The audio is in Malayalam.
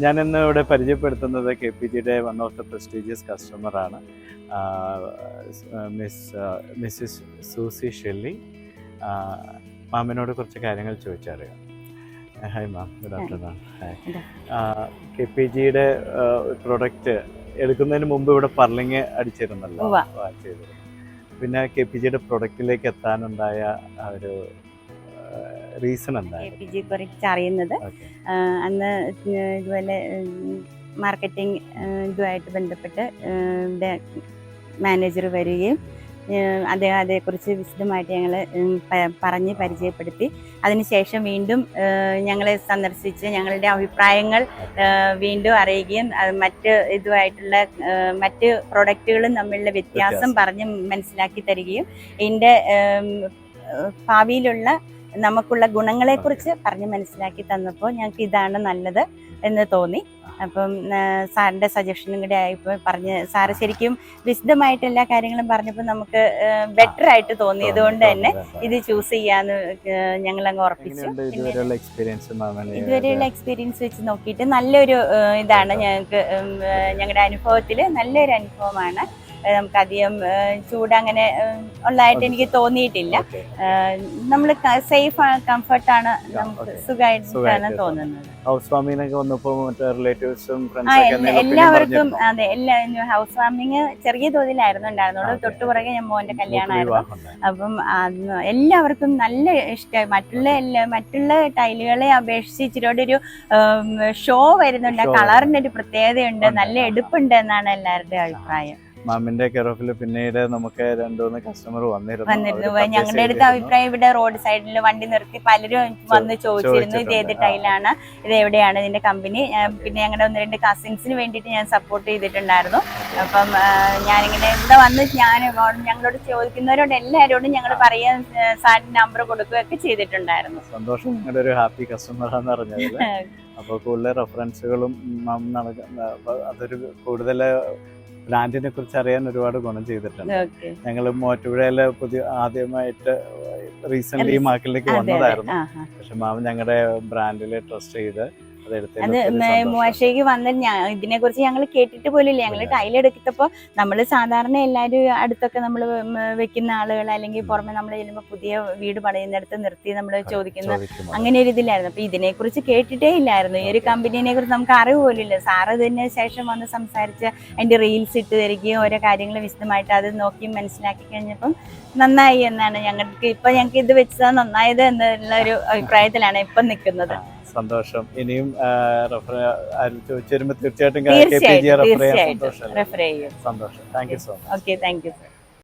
ഞാൻ ഇന്ന് ഇവിടെ പരിചയപ്പെടുത്തുന്നത് KPGയുടെ വൺ ഓഫ് ദ പ്രസ്റ്റീജിയസ് കസ്റ്റമറാണ് മിസ്സിസ് സൂസി ഷെല്ലി. മാമിനോട് കുറച്ച് കാര്യങ്ങൾ ചോദിച്ചറിയാം. Hi ma'am, good afternoon. Hi. KPGയുടെ പ്രൊഡക്റ്റ് എടുക്കുന്നതിന് മുമ്പ് ഇവിടെ പർലിങ് അടിച്ചിരുന്നല്ലോ, ചെയ്തിരുന്നു. പിന്നെ KPGയുടെ പ്രൊഡക്റ്റിലേക്ക് എത്താനുണ്ടായ ഒരു റീസൺ എന്തായിരുന്നു? KPG കുറിച്ച് അറിയുന്നത് അന്ന് ഇതുപോലെ മാർക്കറ്റിംഗ് ഇതുമായിട്ട് ബന്ധപ്പെട്ട് ഇവിടെ മാനേജർ വരികയും അദ്ദേഹം അതേക്കുറിച്ച് വിശദമായിട്ട് ഞങ്ങൾ പറഞ്ഞ് പരിചയപ്പെടുത്തി. അതിനുശേഷം വീണ്ടും ഞങ്ങളെ സന്ദർശിച്ച് ഞങ്ങളുടെ അഭിപ്രായങ്ങൾ വീണ്ടും അറിയുകയും മറ്റ് ഇതുമായിട്ടുള്ള മറ്റ് പ്രൊഡക്റ്റുകളും തമ്മിലുള്ള വ്യത്യാസം പറഞ്ഞ് മനസ്സിലാക്കി തരികയും ഇതിൻ്റെ ഭാവിയിലുള്ള നമുക്കുള്ള ഗുണങ്ങളെക്കുറിച്ച് പറഞ്ഞ് മനസ്സിലാക്കി തന്നപ്പോൾ ഞങ്ങൾക്ക് ഇതാണ് നല്ലത് എന്ന് തോന്നി. അപ്പം സാറിൻ്റെ സജഷനും കൂടെ ആയിപ്പോൾ പറഞ്ഞ് സാറ് ശരിക്കും വിശദമായിട്ട് എല്ലാ കാര്യങ്ങളും പറഞ്ഞപ്പോൾ നമുക്ക് ബെറ്റർ ആയിട്ട് തോന്നിയത് കൊണ്ട് തന്നെ ഇത് ചൂസ് ചെയ്യാന്ന് ഞങ്ങൾ അങ്ങ് ഉറപ്പിച്ചു. ഇതുവരെയുള്ള എക്സ്പീരിയൻസ് വെച്ച് നോക്കിയിട്ട് നല്ലൊരു ഇതാണ് ഞങ്ങൾക്ക്, ഞങ്ങളുടെ അനുഭവത്തിൽ നല്ലൊരു അനുഭവമാണ്. നമുക്കധികം ചൂടങ്ങനെ ഉള്ളതായിട്ട് എനിക്ക് തോന്നിയിട്ടില്ല. നമ്മൾ സേഫ് കംഫർട്ടാണ്, നമുക്ക് സുഖമായിട്ടാണ് തോന്നുന്നത്. എല്ലാവർക്കും അതെ, ഹൗസ് വാമിങ് ചെറിയ തോതിലായിരുന്നു ഉണ്ടായിരുന്നുള്ളൂ. തൊട്ടുപുറകെ ഞാൻ മോന്റെ കല്യാണമായിരുന്നു. അപ്പം എല്ലാവർക്കും നല്ല ഇഷ്ടമായി. മറ്റുള്ള ടൈലുകളെ അപേക്ഷിച്ച് ഇച്ചിരിയോടെ ഒരു ഷോ വരുന്നുണ്ട്, കളറിന്റെ ഒരു പ്രത്യേകതയുണ്ട്, നല്ല എടുപ്പുണ്ട് എന്നാണ് എല്ലാവരുടെയും അഭിപ്രായം. മാമിന്റെ കെയർ ഓഫിൽ പിന്നീട് നമുക്ക് 2-3 കസ്റ്റമർ വന്നിരുന്നു. ഞങ്ങളുടെ അടുത്ത് അഭിപ്രായം, ഇവിടെ റോഡ് സൈഡിൽ വണ്ടി നിർത്തി പലരും വന്ന് ചോദിച്ചിരുന്നു ഇത് ഏത് ടൈലാണ്, ഇത് എവിടെയാണ് ഇതിന്റെ കമ്പനി. പിന്നെ ഞങ്ങളുടെ 1-2 കസിൻസിന് വേണ്ടിയിട്ട് ഞാൻ സപ്പോർട്ട് ചെയ്തിട്ടുണ്ടായിരുന്നു. അപ്പം ഞാനിങ്ങനെ ഇവിടെ വന്ന് ഞങ്ങളോട് ചോദിക്കുന്നവരോട് എല്ലാവരോടും ഞങ്ങൾ പറയാൻ സാറിന്റെ നമ്പർ കൊടുക്കുകയൊക്കെ ചെയ്തിട്ടുണ്ടായിരുന്നു. സന്തോഷം, നിങ്ങളുടെ ഒരു ഹാപ്പി കസ്റ്റമറാന്ന് പറഞ്ഞത്. അപ്പോൾ കൂടുതൽ റെഫറൻസുകളും അതൊരു കൂടുതൽ ബ്രാൻഡിനെ കുറിച്ച് അറിയാൻ ഒരുപാട് ഗുണം ചെയ്തിട്ടുണ്ട്. ഞങ്ങൾ മൂവാറ്റുപുഴയില് ആദ്യമായിട്ട് റീസെന്റ് ഈ മാർക്കറ്റിലേക്ക് വന്നതായിരുന്നു. പക്ഷെ മാം ഞങ്ങളുടെ ബ്രാൻഡിൽ ട്രസ്റ്റ് ചെയ്ത് അത് മൂവാറ്റുപുഴയ്ക്ക് വന്ന് ഇതിനെ കുറിച്ച് ഞങ്ങൾ കേട്ടിട്ട് പോലില്ല. ഞങ്ങൾ ടൈലെടുത്തപ്പോൾ നമ്മൾ സാധാരണ എല്ലാവരും അടുത്തൊക്കെ നമ്മൾ വെക്കുന്ന ആളുകൾ അല്ലെങ്കിൽ പുറമെ നമ്മൾ ചെല്ലുമ്പോൾ പുതിയ വീട് പണിയുന്നിടത്ത് നിർത്തി നമ്മൾ ചോദിക്കുന്ന അങ്ങനെ ഒരു ഇതിലായിരുന്നു. അപ്പൊ ഇതിനെക്കുറിച്ച് കേട്ടിട്ടേ ഇല്ലായിരുന്നു. ഈ ഒരു കമ്പനീനെ കുറിച്ച് നമുക്ക് അറിവ് പോലില്ല. സാറ് ഇതിന് ശേഷം വന്ന് സംസാരിച്ച് അതിന്റെ റീൽസ് ഇട്ട് തരികയും ഓരോ കാര്യങ്ങൾ വിശദമായിട്ട് അത് നോക്കി മനസ്സിലാക്കി കഴിഞ്ഞപ്പം നന്നായി എന്നാണ് ഞങ്ങൾക്ക് ഇത് വെച്ചത് നന്നായത് എന്നുള്ള ഒരു അഭിപ്രായത്തിലാണ് ഇപ്പം നിൽക്കുന്നത്. സന്തോഷം. ഇനിയും ചോദിച്ചു വരുമ്പോൾ തീർച്ചയായിട്ടും KPG റെഫർ ചെയ്യാൻ സന്തോഷം. റെഫർ ചെയ്യും. സന്തോഷം. Thank you so much. Okay, thank you sir.